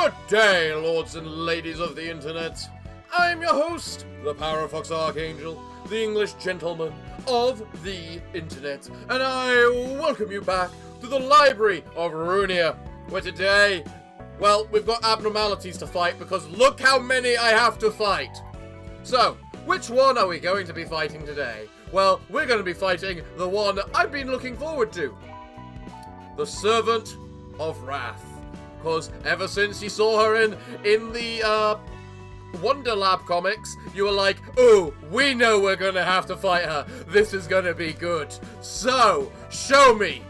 Good day, lords and ladies of the internet. I'm your host, the Parafox Archangel, the English gentleman of the internet, and I welcome you back to the library of Ruina, where today, well, we've got abnormalities to fight because look how many I have to fight. So, which one are we going to be fighting today? Well, we're going to be fighting the one I've been looking forward to. The Servant of Wrath. Because ever since you saw her in the Wonder Lab comics, you were like, oh, we know we're going to have to fight her. This is going to be good. So, show me.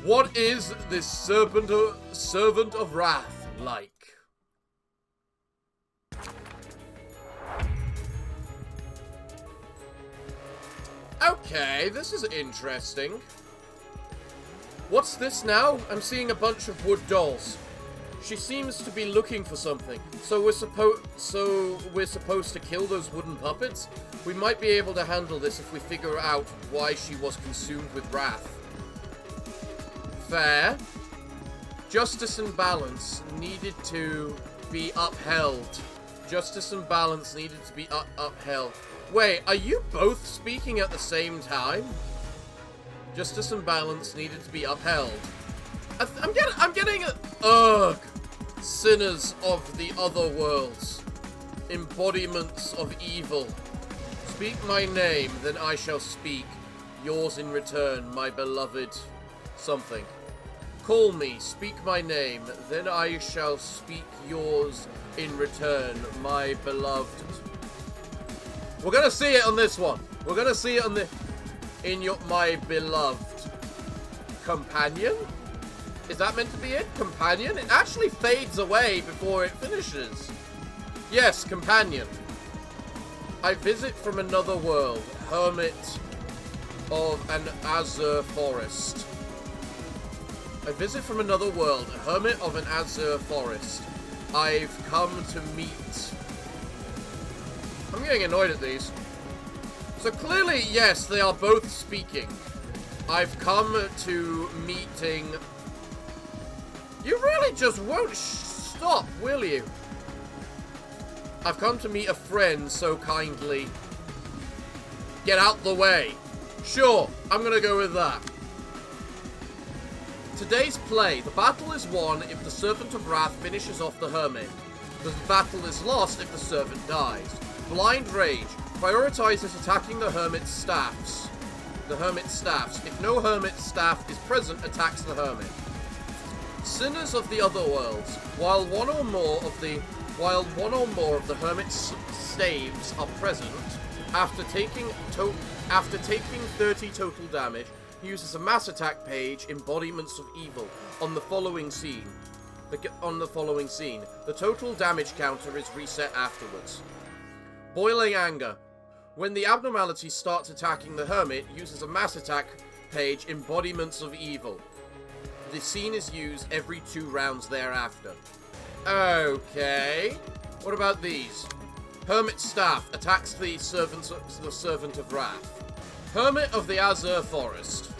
What is this Servant of Wrath like? Okay, this is interesting. What's this now? I'm seeing a bunch of wood dolls. She seems to be looking for something. So we're supposed to kill those wooden puppets? We might be able to handle this if we figure out why she was consumed with wrath. Fair. Justice and balance needed to be upheld. Justice and balance needed to be upheld. Wait, are you both speaking at the same time? Justice and balance needed to be upheld. I'm getting a... Ugh. Sinners of the other worlds. Embodiments of evil. Speak my name, then I shall speak. Yours in return, my beloved... something. Call me, speak my name, then I shall speak yours in return, my beloved... We're gonna see it on this one. We're gonna see it on the... my beloved... companion? Is that meant to be it? Companion? It actually fades away before it finishes. Yes, companion. I visit from another world. Hermit of an azure forest. I visit from another world. A hermit of an azure forest. I've come to meet... I'm getting annoyed at these. So clearly, yes, they are both speaking. I've come to meeting... You really just won't stop, will you? I've come to meet a friend so kindly. Get out the way. Sure, I'm gonna go with that. Today's play. The battle is won if the Servant of Wrath finishes off the Hermit. The battle is lost if the Servant dies. Blind Rage. Prioritizes attacking the Hermit's staffs. If no Hermit staff is present, attacks the Hermit. Sinners of the other worlds. While one or more of the Hermit's staves are present, after taking 30 total damage, he uses a mass attack page, Embodiments of Evil, on the following scene. The total damage counter is reset afterwards. Boiling Anger. When the abnormalities starts attacking the Hermit, uses a mass attack page, Embodiments of Evil. The scene is used every 2 rounds thereafter. Okay. What about these? Hermit Staff attacks the Servant of Wrath. Hermit of the Azure Forest.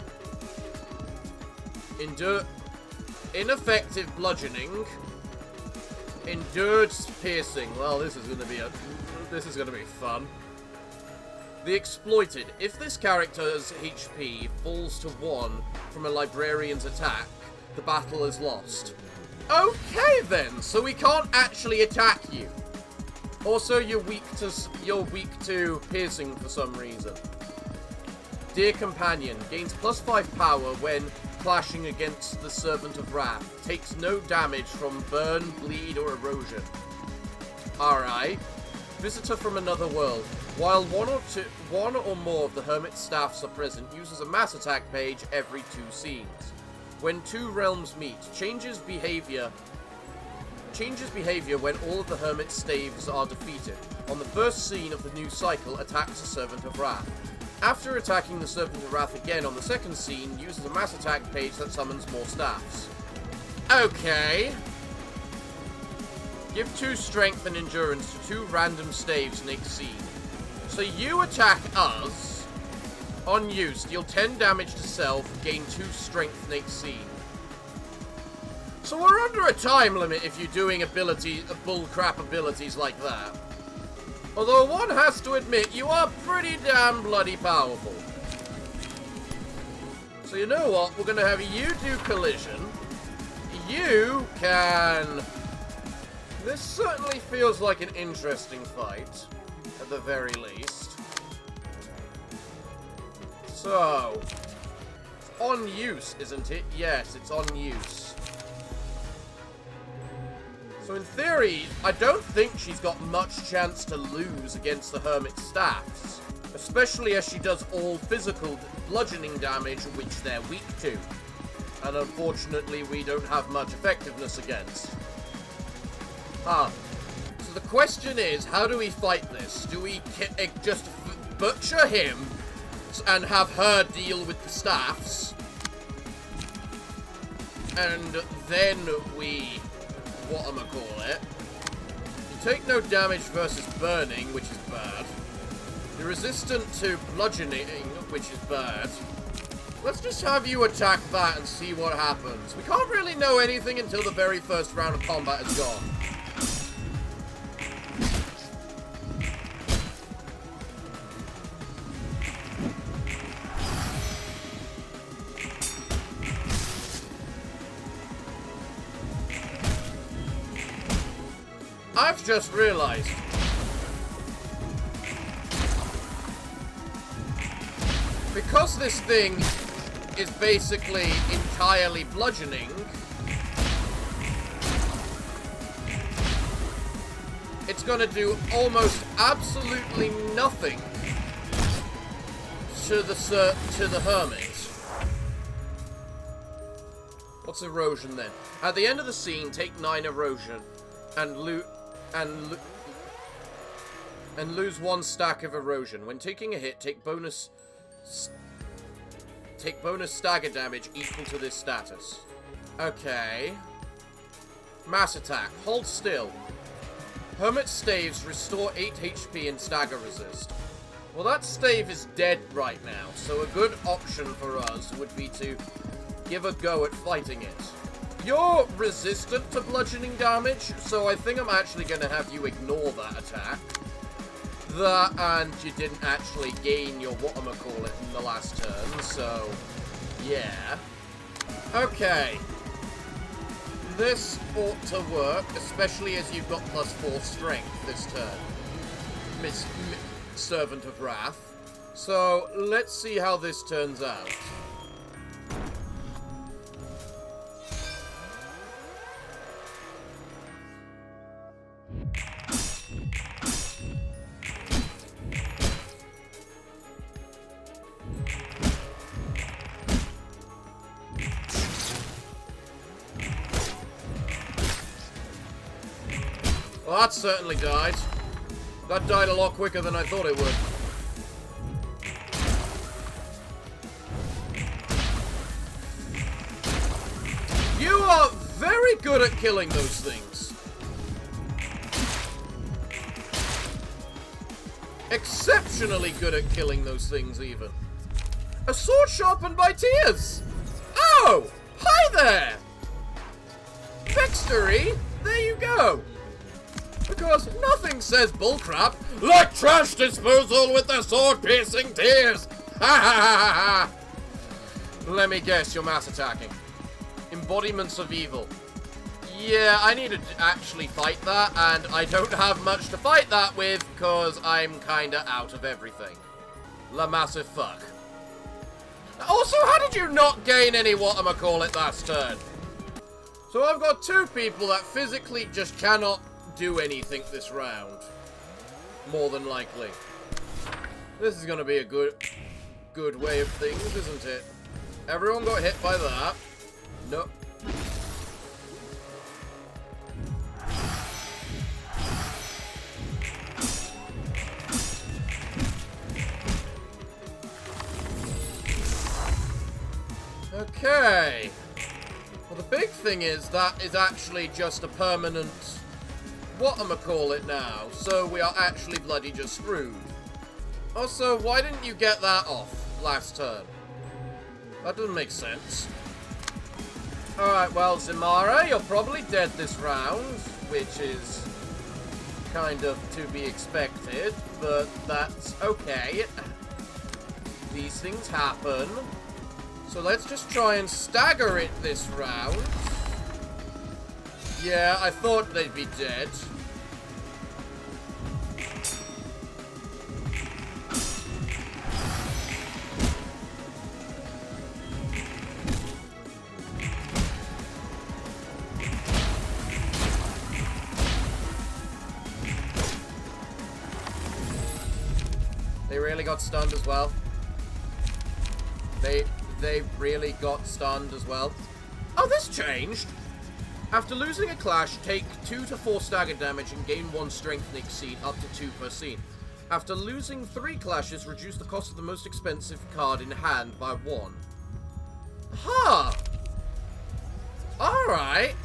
Ineffective bludgeoning. Endured piercing. Well, this is gonna be fun. The Exploited. If this character's HP falls to 1 from a librarian's attack, the battle is lost. Okay then, so we can't actually attack you. Also, you're weak to piercing for some reason. Dear Companion. Gains +5 power when clashing against the Servant of Wrath. Takes no damage from burn, bleed, or erosion. Alright. Visitor from another world. While one or more of the Hermit's staffs are present, uses a mass attack page every 2 scenes. When 2 realms meet, changes behavior when all of the Hermit's staves are defeated. On the first scene of the new cycle, attacks the Servant of Wrath. After attacking the Servant of Wrath again on the second scene, uses a mass attack page that summons more staffs. Okay. Give 2 strength and endurance to 2 random staves next scene. So you attack us. On use, deal 10 damage to self, gain 2 strength next scene. So we're under a time limit if you're doing bullcrap abilities like that. Although one has to admit, you are pretty damn bloody powerful. So you know what? We're going to have you do collision. You can... This certainly feels like an interesting fight, at the very least. So... It's on use, isn't it? Yes, it's on use. So in theory, I don't think she's got much chance to lose against the Hermit's staffs. Especially as she does all physical bludgeoning damage, which they're weak to. And unfortunately, we don't have much effectiveness against. So the question is, how do we fight this? Do we just butcher him and have her deal with the staffs? And then we... whatchamacallit. You take no damage versus burning, which is bad. You're resistant to bludgeoning, which is bad. Let's just have you attack that and see what happens. We can't really know anything until the very first round of combat is gone. I've just realized. Because this thing is basically entirely bludgeoning, it's gonna do almost absolutely nothing to the Hermit. What's erosion then? At the end of the scene, take 9 erosion and lose 1 stack of erosion. When taking a hit, take bonus stagger damage equal to this status. Okay. Mass attack. Hold still. Hermit staves restore 8 HP and stagger resist. Well, that stave is dead right now, so a good option for us would be to give a go at fighting it. You're resistant to bludgeoning damage, so I think I'm actually going to have you ignore that attack. That, and you didn't actually gain your whatchamacallit in the last turn, so yeah. Okay. This ought to work, especially as you've got +4 strength this turn. Servant of Wrath. So, let's see how this turns out. Well, that certainly died. That died a lot quicker than I thought it would. You are very good at killing those things. Exceptionally good at killing those things, even. A sword sharpened by tears! Oh! Hi there! Victory! There you go! Because nothing says bullcrap like trash disposal with the sword-piercing tears! Ha ha ha ha ha! Let me guess, you're mass attacking. Embodiments of evil. Yeah, I need to actually fight that, and I don't have much to fight that with, because I'm kinda out of everything. La massive fuck. Also, how did you not gain any whatchamacallit last turn? So I've got 2 people that physically just cannot do anything this round. More than likely. This is gonna be a good way of things, isn't it? Everyone got hit by that. Nope. Okay. Well, the big thing is that is actually just a permanent whatchamacallit now, so we are actually bloody just screwed. Also, why didn't you get that off last turn? That doesn't make sense. Alright, well, Zimara, you're probably dead this round, which is kind of to be expected, but that's okay. These things happen. So let's just try and stagger it this round. Yeah, I thought they'd be dead. They really got stunned as well. They really got stunned as well. Oh, this changed! After losing a clash, take 2 to 4 stagger damage and gain 1 strengthening seed, up to 2 per scene. After losing 3 clashes, reduce the cost of the most expensive card in hand by 1. Huh! Alright.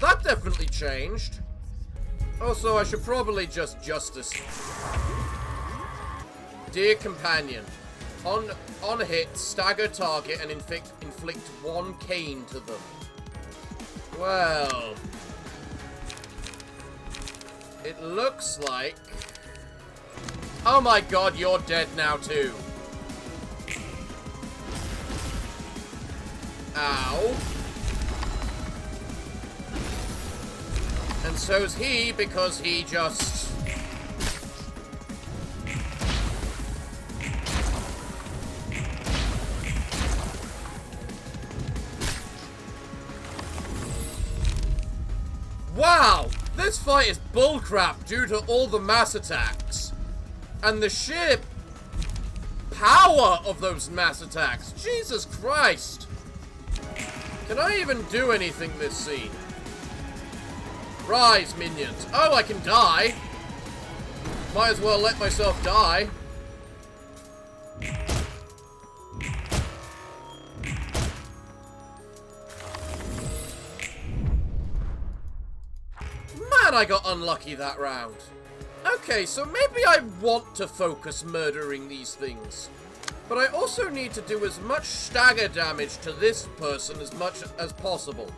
That definitely changed. Also, I should probably just Justice. Dear companion, on a hit, stagger target and inflict 1 cane to them. Well, it looks like... Oh my god, you're dead now too. Ow. And so's he, because he just... Wow! This fight is bullcrap due to all the mass attacks. And the sheer power of those mass attacks. Jesus Christ! Can I even do anything this scene? Rise, minions. Oh, I can die. Might as well let myself die. Man, I got unlucky that round. Okay, so maybe I want to focus murdering these things. But I also need to do as much stagger damage to this person as much as possible.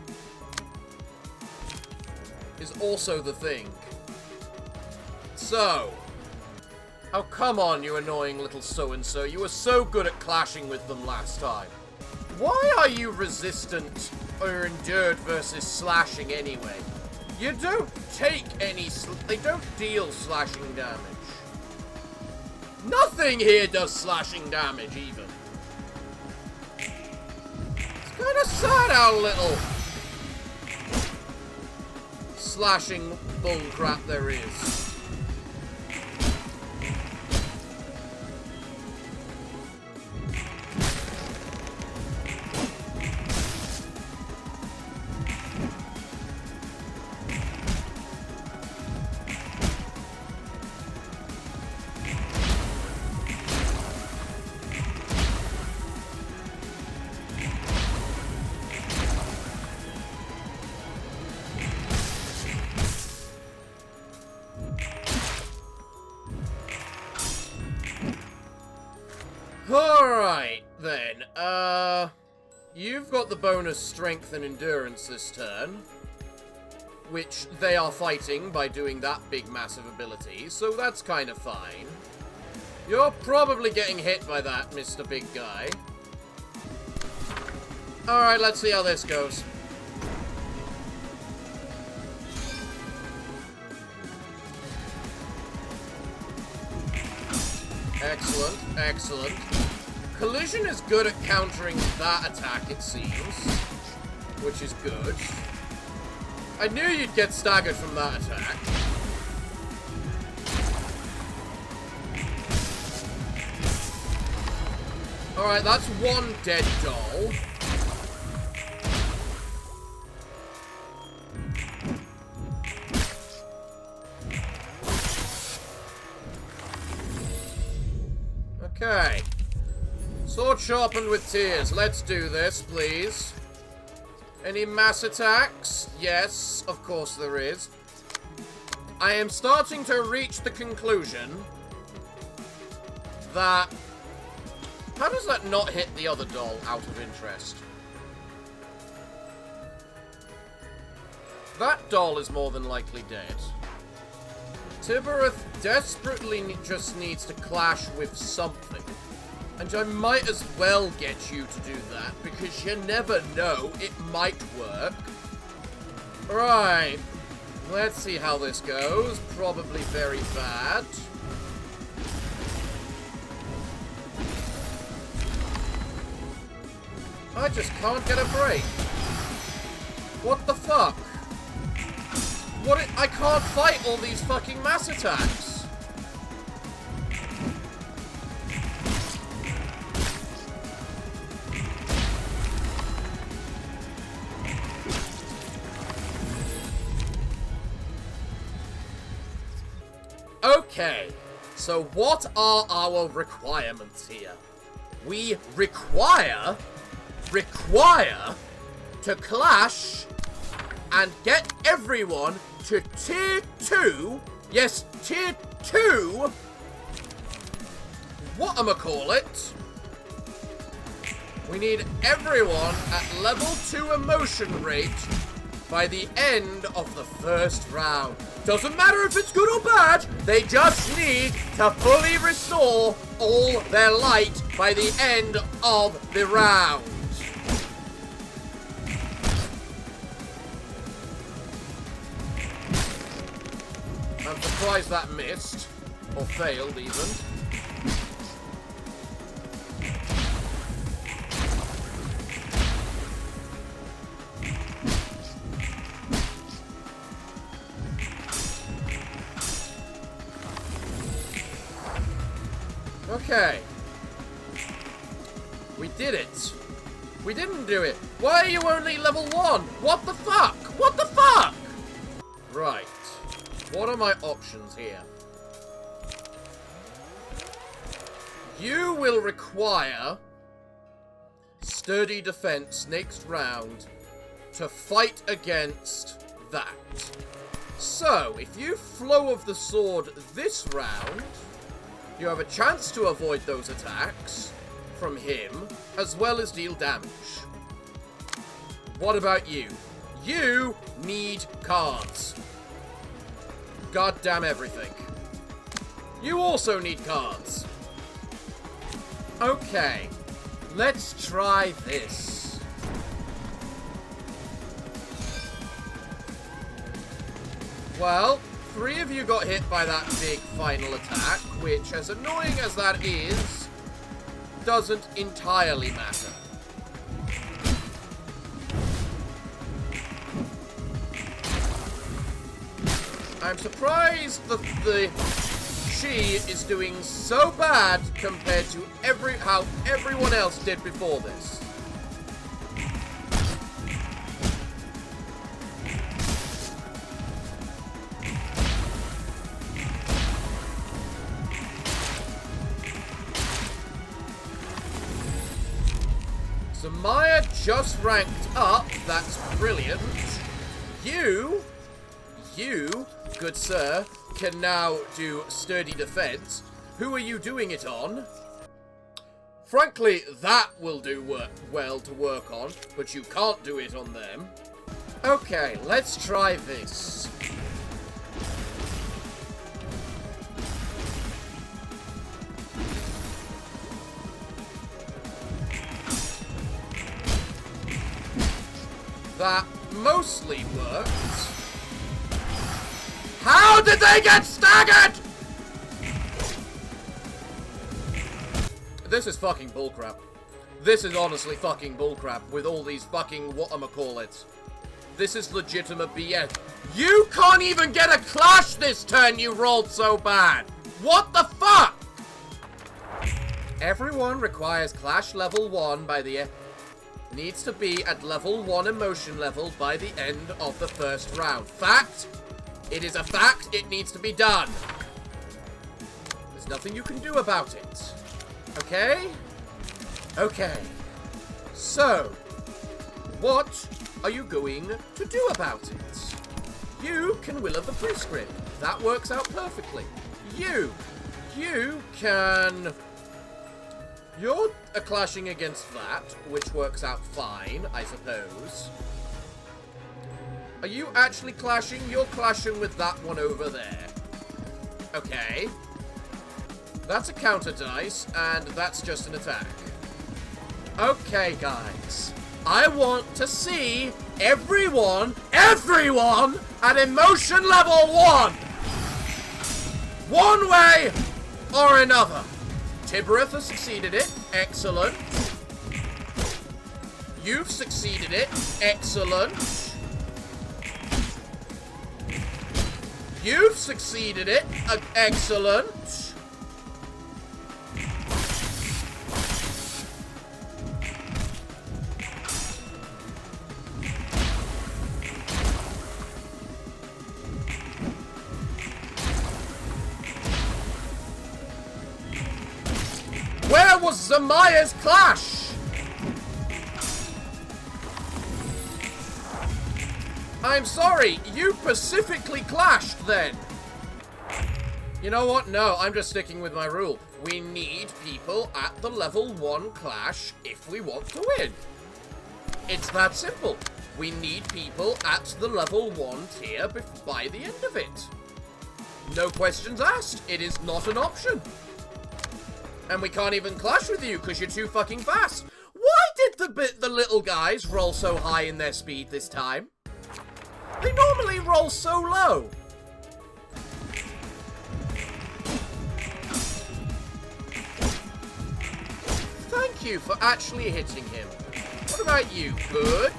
Is also the thing. So. Oh, come on, you annoying little so-and-so. You were so good at clashing with them last time. Why are you resistant or endured versus slashing anyway? You don't take any... They don't deal slashing damage. Nothing here does slashing damage, even. It's kind of sad how little slashing bullcrap there is. Alright, then. You've got the bonus strength and endurance this turn, which they are fighting by doing that big, massive ability, so that's kind of fine. You're probably getting hit by that, Mr. Big Guy. Alright, let's see how this goes. Excellent, excellent. Collision is good at countering that attack, it seems. Which is good. I knew you'd get staggered from that attack. Alright, that's 1 dead doll. Okay. Sword sharpened with tears. Let's do this, please. Any mass attacks? Yes, of course there is. I am starting to reach the conclusion that... How does that not hit the other doll, out of interest? That doll is more than likely dead. Tibereth desperately just needs to clash with something. And I might as well get you to do that, because you never know, it might work. Right. Let's see how this goes. Probably very bad. I just can't get a break. What the fuck? I can't fight all these fucking mass attacks. Okay, so what are our requirements here? We require to clash and get everyone to tier 2. Yes, tier 2. Whatchamacallit? We need everyone at level 2 emotion rate by the end of the first round. Doesn't matter if it's good or bad, they just need to fully restore all their light by the end of the round. I'm surprised that missed, or failed even. Okay. We did it. We didn't do it. Why are you only level 1? What the fuck? What the fuck? Right. What are my options here? You will require sturdy defense next round to fight against that. So, if you flow of the sword this round, you have a chance to avoid those attacks from him, as well as deal damage. What about you? You need cards. Goddamn everything. You also need cards. Okay, let's try this. Well, 3 of you got hit by that big final attack, which, as annoying as that is, doesn't entirely matter. I'm surprised that she is doing so bad compared to how everyone else did before this. So Maya just ranked up. That's brilliant. You, good sir, can now do sturdy defense. Who are you doing it on? Frankly, that will do well to work on, but you can't do it on them. Okay, let's try this. That mostly worked. How did they get staggered? This is fucking bullcrap. This is honestly fucking bullcrap with all these fucking whatchamacallit. This is legitimate BS. You can't even get a clash this turn, you rolled so bad. What the fuck? Everyone requires clash level 1 by the needs to be at level 1 emotion level by the end of the first round. Fact? It is a fact. It needs to be done. There's nothing you can do about it. Okay? Okay. So, what are you going to do about it? You can will of the prescript. That works out perfectly. You can... You're clashing against that, which works out fine, I suppose. Are you actually clashing? You're clashing with that one over there. Okay. That's a counter dice, and that's just an attack. Okay, guys. I want to see everyone at emotion level 1! One way or another. Tibereth has succeeded it. Excellent. You've succeeded it. Excellent. You've succeeded it. Excellent. Where was Zamaya's clash? I'm sorry, you specifically clashed then. You know what? No, I'm just sticking with my rule. We need people at the level 1 clash if we want to win. It's that simple. We need people at the level 1 tier by the end of it. No questions asked. It is not an option. And we can't even clash with you because you're too fucking fast. Why did the little guys roll so high in their speed this time? They normally roll so low. Thank you for actually hitting him. What about you? Good.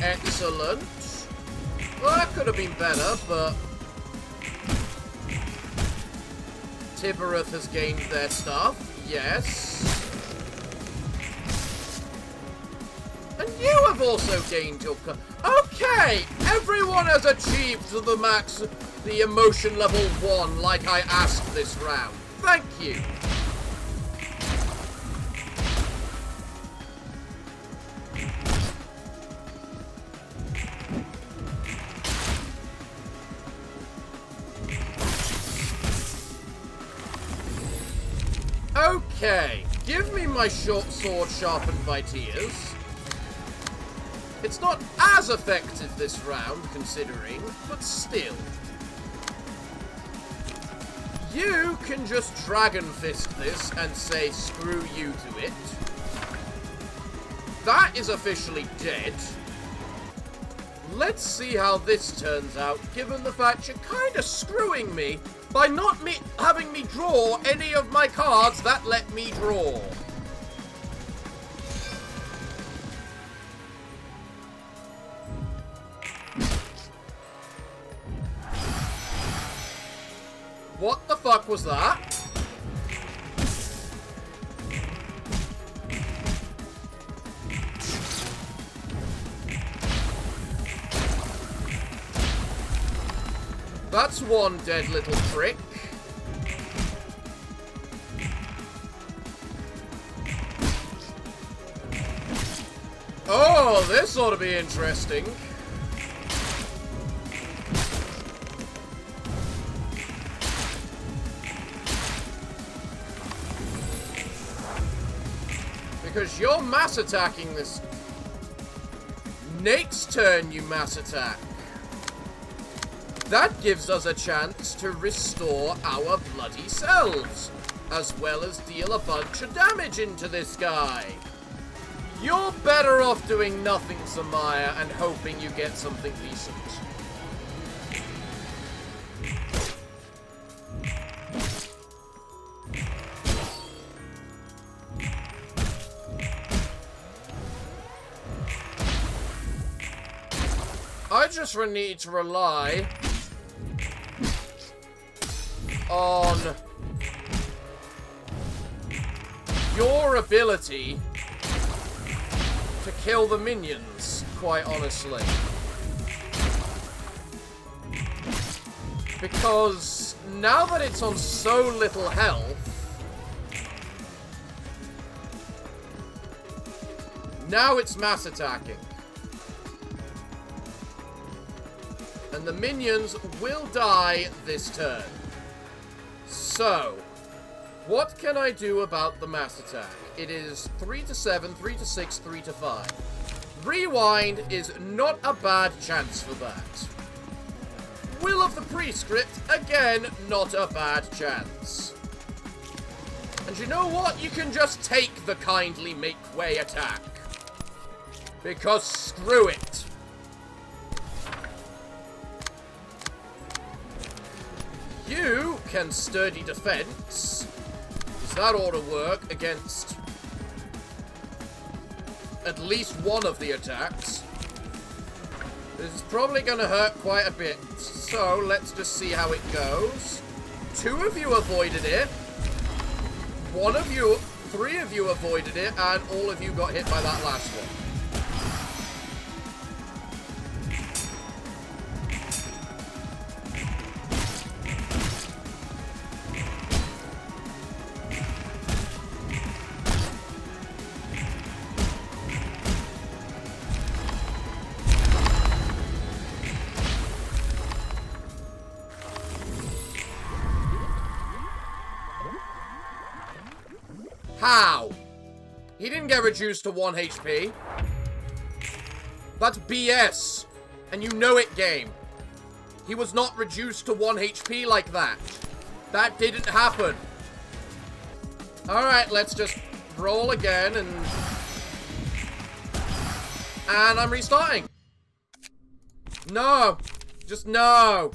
Excellent. Well, that could have been better, but Tibereth has gained their stuff. Yes. And you have also gained your... Okay! Everyone has achieved the max, the emotion level 1 like I asked this round. Thank you. Okay, give me my short sword sharpened by tears. It's not as effective this round, considering, but still. You can just Dragon Fist this and say screw you to it. That is officially dead. Let's see how this turns out, given the fact you're kind of screwing me by not having me draw any of my cards that let me draw. What the fuck was that? That's one dead little trick. Oh, this ought to be interesting. Because you're mass attacking this. Nate's turn, you mass attack. That gives us a chance to restore our bloody selves, as well as deal a bunch of damage into this guy. You're better off doing nothing, Samaya, and hoping you get something decent. I just need to rely on your ability to kill the minions, quite honestly. Because now that it's on so little health, now it's mass attacking. And the minions will die this turn. So, what can I do about the mass attack? It is 3 to 7, 3 to 6, 3 to 5. Rewind is not a bad chance for that. Will of the Prescript, again, not a bad chance. And you know what? You can just take the Kindly Make Way attack. Because screw it. You can Sturdy Defense. Because that ought to work against at least one of the attacks. This is probably going to hurt quite a bit. So, let's just see how it goes. 2 of you avoided it. 3 of you avoided it, and all of you got hit by that last one. How? He didn't get reduced to 1 HP. That's BS. And you know it, game. He was not reduced to 1 HP like that. That didn't happen. Alright, let's just roll again and I'm restarting. No. Just no.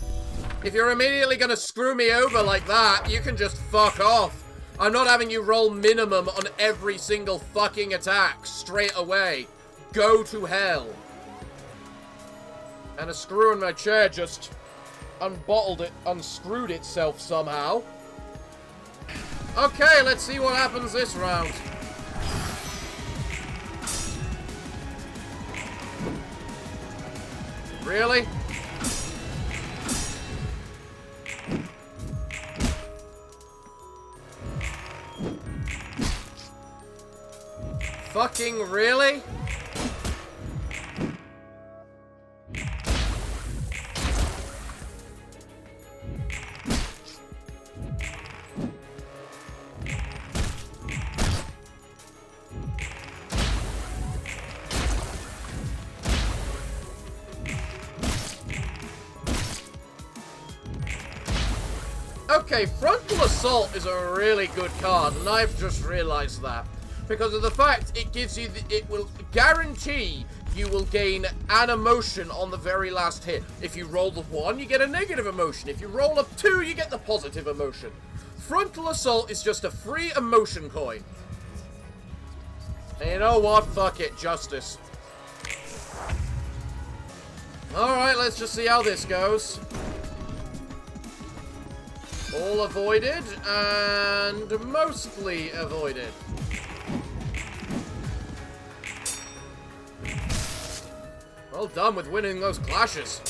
If you're immediately gonna screw me over like that, you can just fuck off. I'm not having you roll minimum on every single fucking attack straight away. Go to hell. And a screw in my chair just unscrewed itself somehow. Okay, let's see what happens this round. Really? Fucking really? Okay, Frontal Assault is a really good card, and I've just realized that. Because of the fact it gives you, it will guarantee you will gain an emotion on the very last hit. If you roll the 1, you get a negative emotion. If you roll a 2, you get the positive emotion. Frontal Assault is just a free emotion coin. And you know what? Fuck it, Justice. Alright, let's just see how this goes. All avoided, and mostly avoided. Well done with winning those clashes.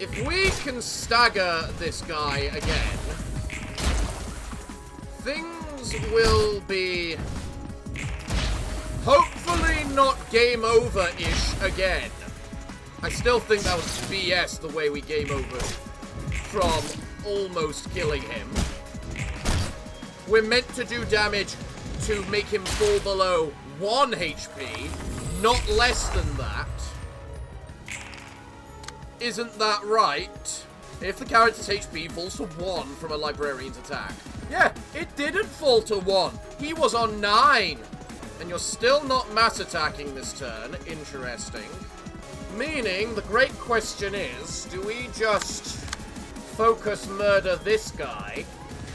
If we can stagger this guy again, things will be hopefully not game over-ish again. I still think that was BS the way we game over from almost killing him. We're meant to do damage to make him fall below 1 HP, not less than that. Isn't that right? If the character's HP falls to 1 from a librarian's attack. Yeah, it didn't fall to 1. He was on 9. And you're still not mass attacking this turn. Interesting. Meaning, the great question is, do we just focus murder this guy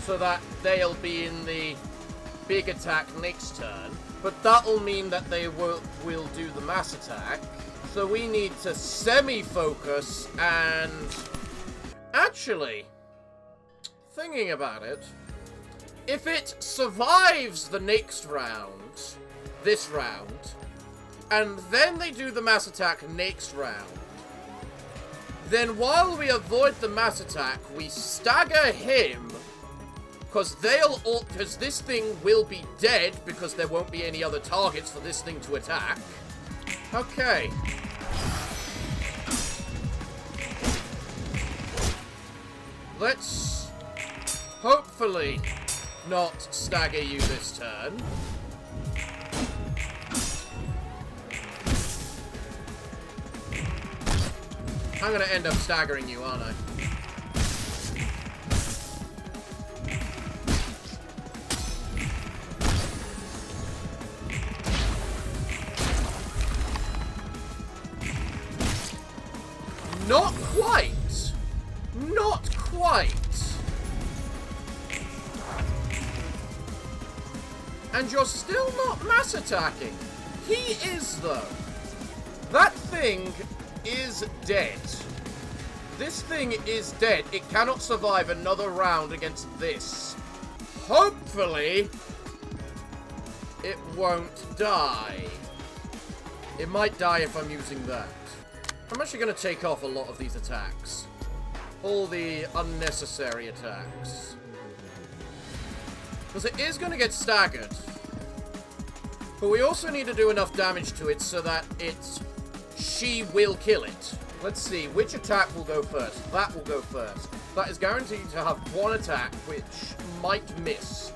so that they'll be in the big attack next turn? But that'll mean that they will do the mass attack. So we need to semi-focus and... Actually, thinking about it, if it survives the next round, this round, and then they do the mass attack next round, then while we avoid the mass attack, we stagger him, because this thing will be dead, because there won't be any other targets for this thing to attack. Okay. Let's hopefully not stagger you this turn. I'm gonna end up staggering you, aren't I? Not quite! Not quite! And you're still not mass attacking. He is, though. That thing is dead. This thing is dead. It cannot survive another round against this. Hopefully, it won't die. It might die if I'm using that. I'm actually going to take off a lot of these attacks. All the unnecessary attacks. Because it is going to get staggered. But we also need to do enough damage to it so that she will kill it. Let's see, which attack will go first? That will go first. That is guaranteed to have one attack, which might miss.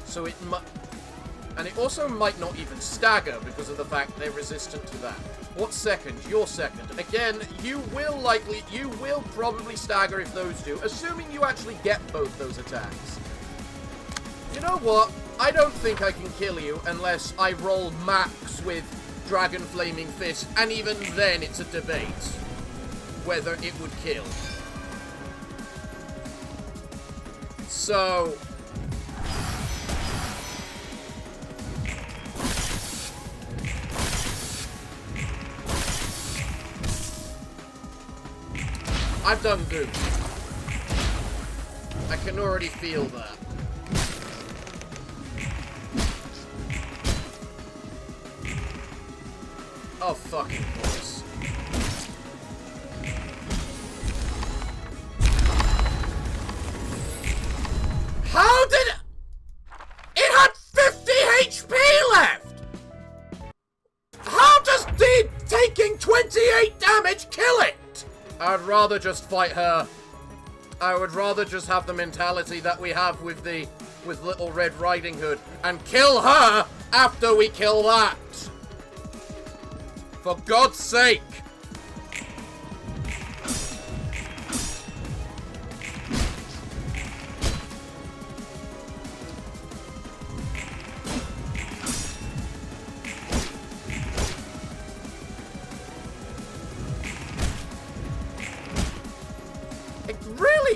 So it might... And it also might not even stagger because of the fact they're resistant to that. What's second? Your second. Again, you will probably stagger if those do, assuming you actually get both those attacks. You know what? I don't think I can kill you unless I roll max with Dragon Flaming Fist, and even then it's a debate whether it would kill. So... I've done good. I can already feel that. Oh, fucking course. How did it... It had 50 HP left! How does taking 28 damage kill it? I'd rather just fight her. I would rather just have the mentality that we have with Little Red Riding Hood and kill her after we kill that. For God's sake.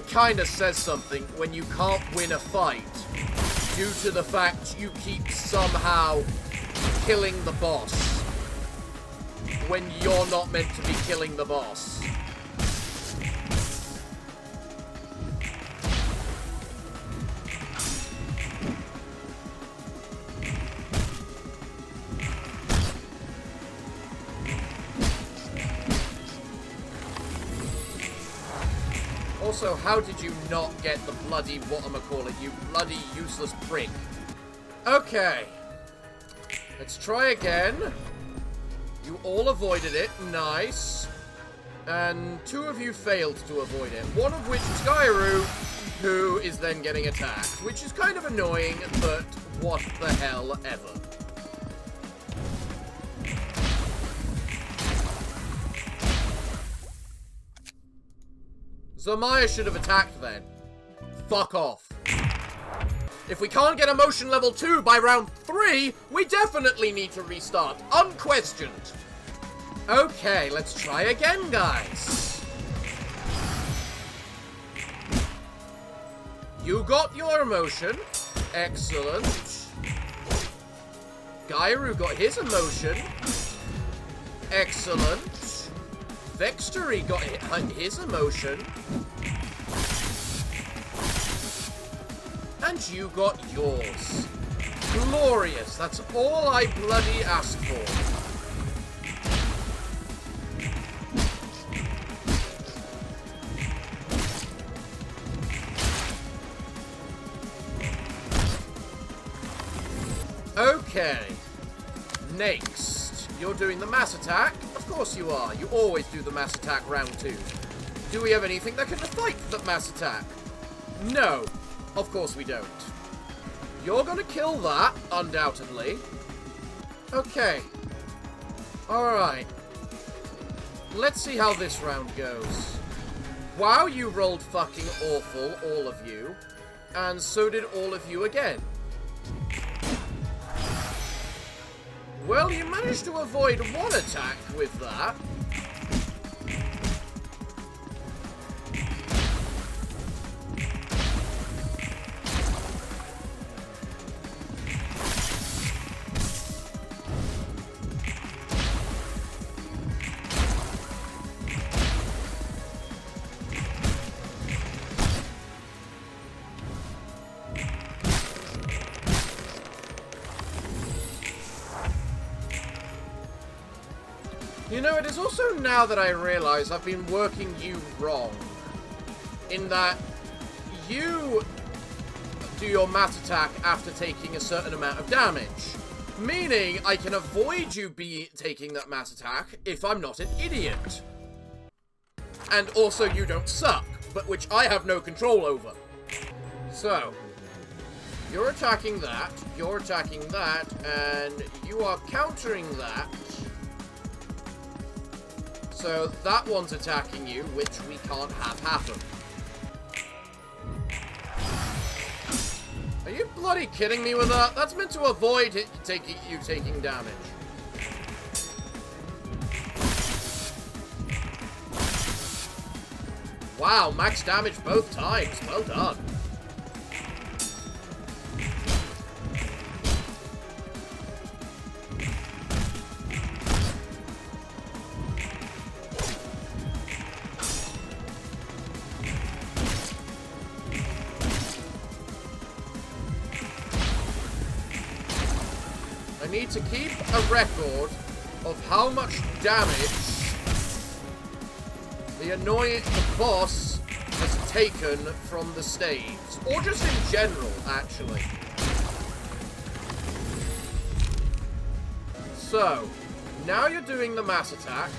Kind of says something when you can't win a fight due to the fact you keep somehow killing the boss when you're not meant to be killing the boss. Also, how did you not get the bloody whatchamacallit, you bloody useless prick? Okay. Let's try again. You all avoided it. Nice. And two of you failed to avoid it. One of which is Gairu, who is then getting attacked. Which is kind of annoying, but what the hell ever. Zamaya should have attacked then. Fuck off. If we can't get emotion level 2 by round 3, we definitely need to restart. Unquestioned. Okay, let's try again, guys. You got your emotion. Excellent. Gairu got his emotion. Excellent. Vextory got his emotion. And you got yours. Glorious. That's all I bloody asked for. Okay. Next. You're doing the mass attack. Of course you are. You always do the mass attack round 2. Do we have anything that can fight the mass attack? No. Of course we don't. You're gonna kill that, undoubtedly. Okay. Alright. let's see how this round goes. Wow, you rolled fucking awful, all of you. And so did all of you again. Well, you managed to avoid one attack with that. You know, it is also now that I realize I've been working you wrong. In that you do your mass attack after taking a certain amount of damage. Meaning I can avoid you taking that mass attack if I'm not an idiot. And also you don't suck, but which I have no control over. So, you're attacking that, and you are countering that. So that one's attacking you, which we can't have happen. Are you bloody kidding me with that? That's meant to avoid you taking damage. Wow, max damage both times. Well done. I need to keep a record of how much damage the boss has taken from the staves. Or just in general, actually. So, now you're doing the mass attack,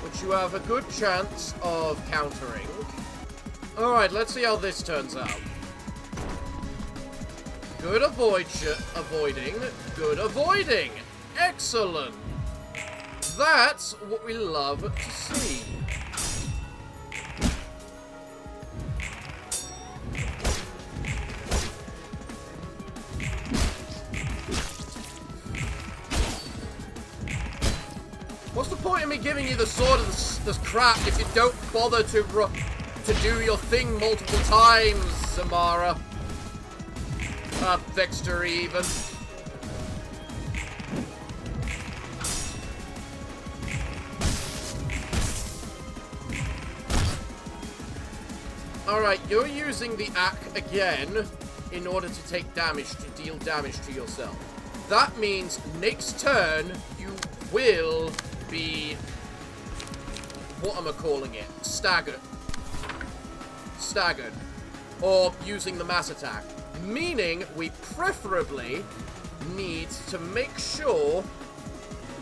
which you have a good chance of countering. Alright, let's see how this turns out. Good avoiding. Good avoiding. Excellent. That's what we love to see. What's the point of me giving you the sword of this crap if you don't bother to do your thing multiple times, Samara? Dexter even. Alright, you're using the axe again in order to take damage, to deal damage to yourself. That means next turn you will be, what am I calling it? Staggered. Or using the mass attack. Meaning we preferably need to make sure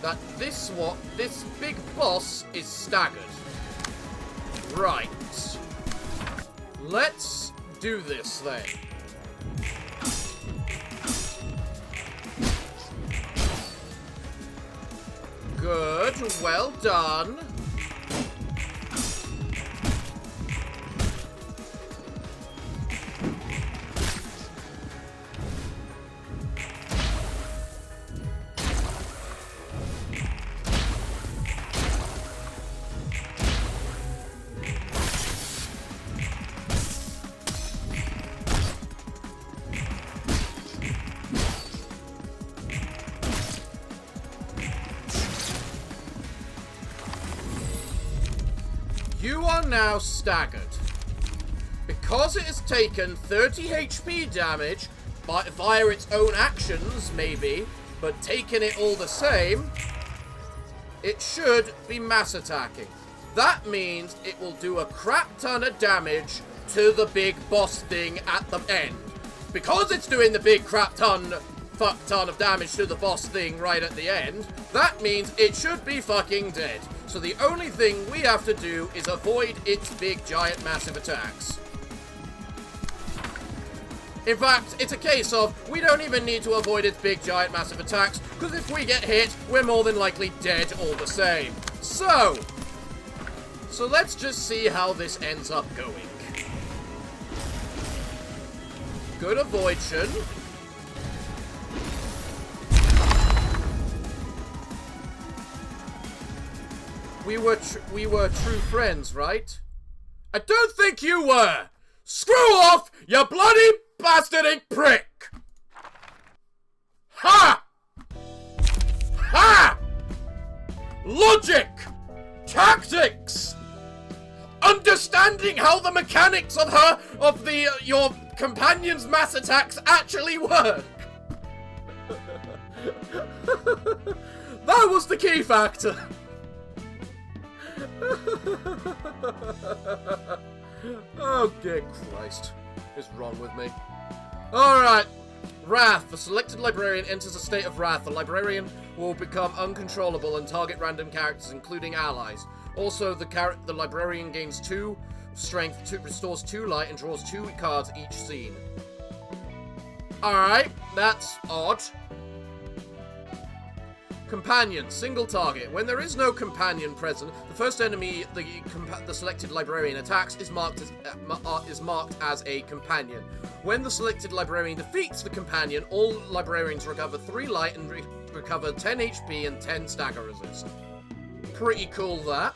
that this big boss is staggered. Right. Let's do this then. Good, well done. You are now staggered. Because it has taken 30 HP damage via its own actions, maybe, but taken it all the same, it should be mass attacking. That means it will do a crap ton of damage to the big boss thing at the end. Because it's doing the big fuck ton of damage to the boss thing right at the end, that means it should be fucking dead. So the only thing we have to do is avoid its big, giant, massive attacks. In fact, it's a case of we don't even need to avoid its big, giant, massive attacks, because if we get hit, we're more than likely dead all the same. So, So let's just see how this ends up going. Good avoidance. We were true friends, right? I don't think you were! Screw off, you bloody bastarding prick! Ha! Ha! Logic! Tactics! Understanding how the mechanics of your companion's mass attacks actually work! That was the key factor! Oh, dear Christ. What is wrong with me? Alright. Wrath. The selected librarian enters a state of wrath. The librarian will become uncontrollable and target random characters, including allies. Also, the librarian gains 2 strength, restores 2 light, and draws 2 cards each scene. Alright. That's odd. Companion, single target. When there is no companion present, the first enemy the selected librarian attacks is marked as a companion. When the selected librarian defeats the companion, all librarians recover 3 light and recover 10 HP and 10 stagger resist. Pretty cool, that.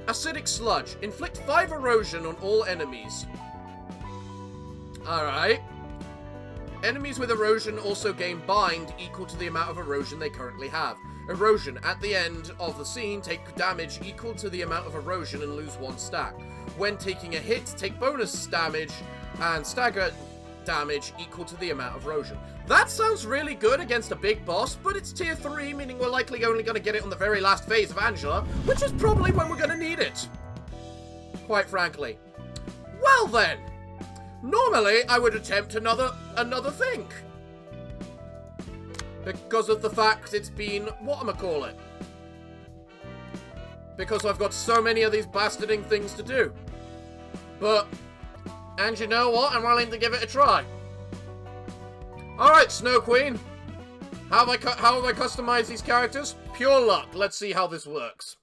Acidic sludge. Inflict 5 erosion on all enemies. Alright. Enemies with erosion also gain bind equal to the amount of erosion they currently have. Erosion. At the end of the scene, take damage equal to the amount of erosion and lose 1 stack. When taking a hit, take bonus damage and stagger damage equal to the amount of erosion. That sounds really good against a big boss, but it's tier 3, meaning we're likely only going to get it on the very last phase of Angela, which is probably when we're going to need it. Quite frankly. Well then. Normally, I would attempt another thing. Because of the fact it's been, whatchamacallit. Because I've got so many of these bastarding things to do. But, and you know what? I'm willing to give it a try. Alright, Snow Queen. How have I customized these characters? Pure luck. Let's see how this works.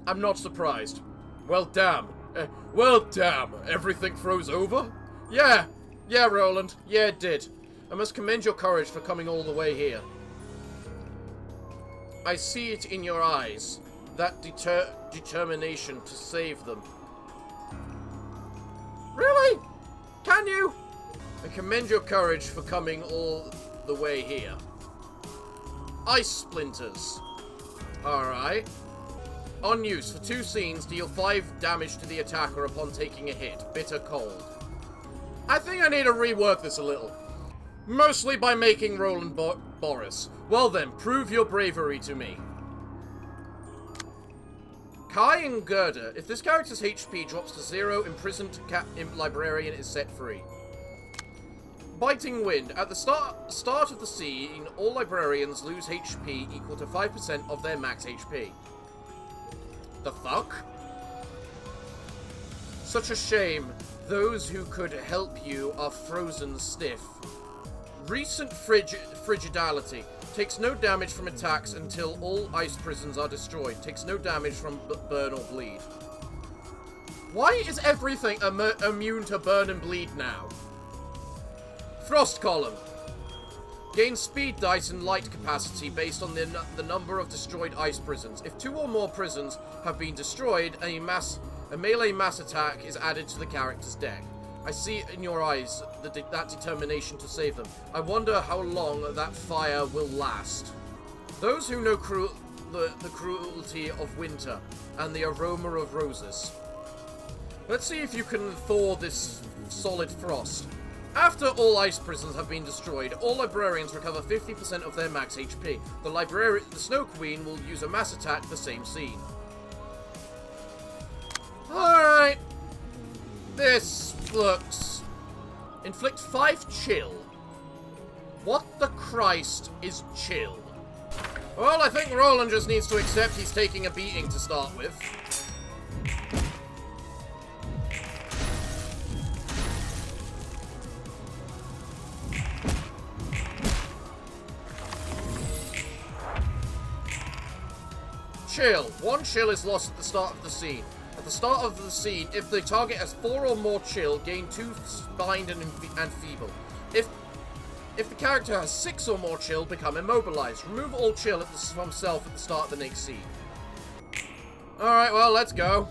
I'm not surprised. Well, damn. Everything froze over? Yeah, Roland. Yeah, it did. I must commend your courage for coming all the way here. I see it in your eyes. That determination to save them. Really? Can you? I commend your courage for coming all the way here. Ice splinters. Alright. On use, for 2 scenes, deal 5 damage to the attacker upon taking a hit. Bitter cold. I think I need to rework this a little. Mostly by making Roland Boris. Well then, prove your bravery to me. Kai and Gerda. If this character's HP drops to 0, imprisoned librarian is set free. Biting Wind. At the start of the scene, all librarians lose HP equal to 5% of their max HP. The fuck? Such a shame. Those who could help you are frozen stiff. Recent frigidality. Takes no damage from attacks until all ice prisons are destroyed. Takes no damage from burn or bleed. Why is everything immune to burn and bleed now? Frost Column. Gain speed dice and light capacity based on the number of destroyed ice prisons. If 2 or more prisons have been destroyed, a melee mass attack is added to the character's deck. I see in your eyes that determination to save them. I wonder how long that fire will last. Those who know the cruelty of winter and the aroma of roses. Let's see if you can thaw this solid frost. After all ice prisons have been destroyed, all librarians recover 50% of their max HP. The Snow Queen will use a mass attack the same scene. Alright. This looks... Inflict 5 chill. What the Christ is chill? Well, I think Roland just needs to accept he's taking a beating to start with. chill. 1 chill is lost at the start of the scene. At the start of the scene, if the target has 4 or more chill, gain 2 spined and feeble. If the character has 6 or more chill, become immobilized. Remove all chill from self at the start of the next scene. Alright, well, let's go.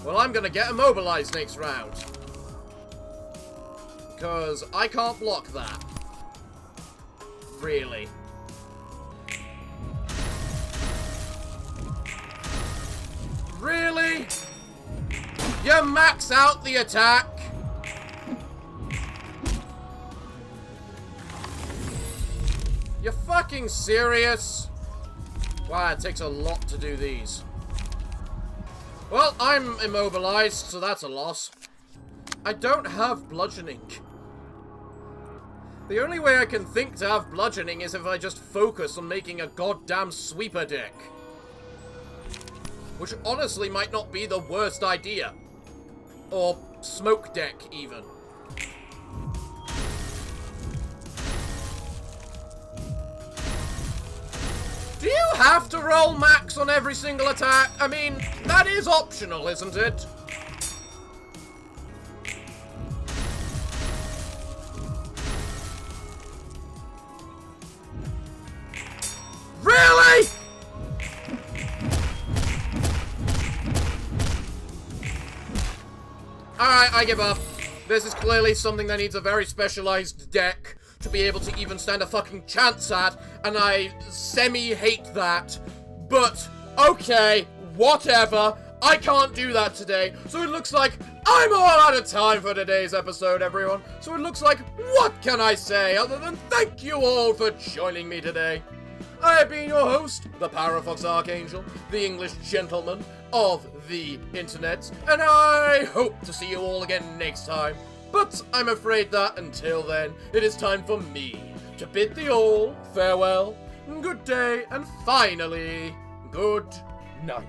Well, I'm gonna get immobilized next round. Because I can't block that. Really. Really? You max out the attack? You fucking serious? Wow, it takes a lot to do these. Well, I'm immobilized, so that's a loss. I don't have bludgeoning. The only way I can think to have bludgeoning is if I just focus on making a goddamn sweeper deck. Which honestly might not be the worst idea. Or smoke deck, even. Do you have to roll max on every single attack? I mean, that is optional, isn't it? Really? Alright, I give up. This is clearly something that needs a very specialized deck to be able to even stand a fucking chance at, and I semi-hate that. But, okay, whatever. I can't do that today, so it looks like I'm all out of time for today's episode, everyone. So it looks like, what can I say other than thank you all for joining me today. I have been your host, the Parafox Archangel, the English gentleman of the internet, and I hope to see you all again next time. But I'm afraid that until then, it is time for me to bid thee all farewell, good day, and finally, good night.